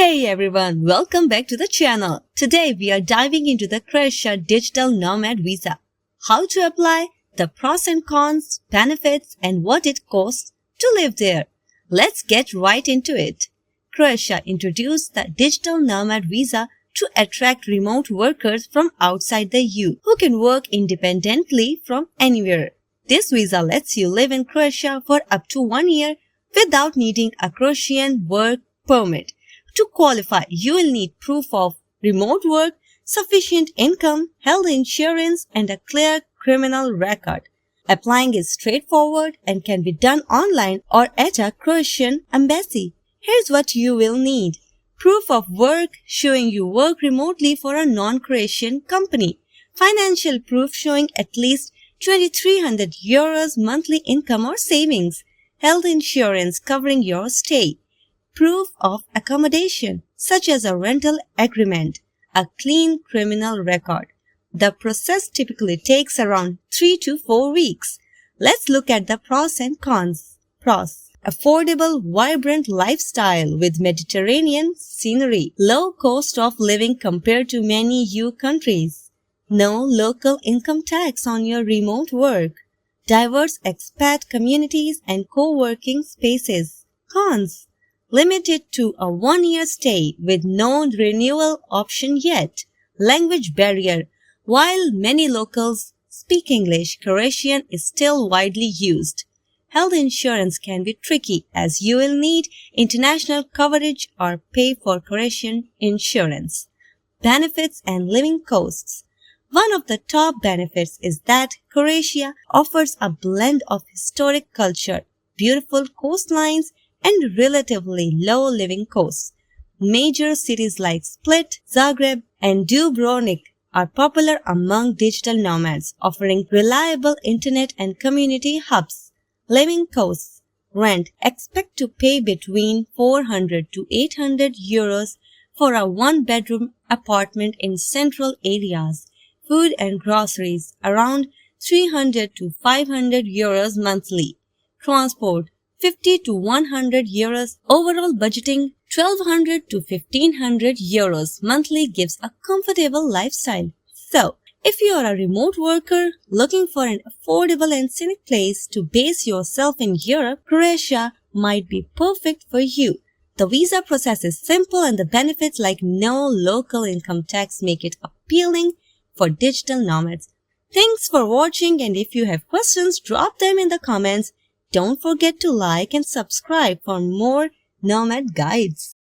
Hey everyone, welcome back to the channel. Today we are diving into the Croatia Digital Nomad Visa. How to apply, the pros and cons, benefits and what it costs to live there. Let's get right into it. Croatia introduced the Digital Nomad Visa to attract remote workers from outside the EU who can work independently from anywhere. This visa lets you live in Croatia for up to 1 year without needing a Croatian work permit. To qualify, you will need proof of remote work, sufficient income, health insurance, and a clear criminal record. Applying is straightforward and can be done online or at a Croatian embassy. Here's what you will need. Proof of work showing you work remotely for a non-Croatian company. Financial proof showing at least 2,300 euros monthly income or savings. Health insurance covering your stay. Proof of accommodation, such as a rental agreement, a clean criminal record. The process typically takes around 3 to 4 weeks. Let's look at the pros and cons. Pros: affordable, vibrant lifestyle with Mediterranean scenery. Low cost of living compared to many EU countries. No local income tax on your remote work. Diverse expat communities and co-working spaces. Cons: limited to a 1-year stay with no renewal option yet. Language barrier. While many locals speak English, Croatian is still widely used. Health insurance can be tricky as you will need international coverage or pay for Croatian insurance. Benefits and living costs. One of the top benefits is that Croatia offers a blend of historic culture, beautiful coastlines, and relatively low living costs. Major cities like Split, Zagreb, and Dubrovnik are popular among digital nomads, offering reliable internet and community hubs. Living costs. Rent. Expect to pay between 400 to 800 euros for a one-bedroom apartment in central areas. Food and groceries around 300 to 500 euros monthly. Transport 50 to 100 euros. Overall budgeting 1200 to 1500 euros monthly gives a comfortable lifestyle. So, if you are a remote worker looking for an affordable and scenic place to base yourself in Europe, Croatia might be perfect for you. The visa process is simple and the benefits like no local income tax make it appealing for digital nomads. Thanks for watching, and if you have questions, drop them in the comments. Don't forget to like and subscribe for more nomad guides.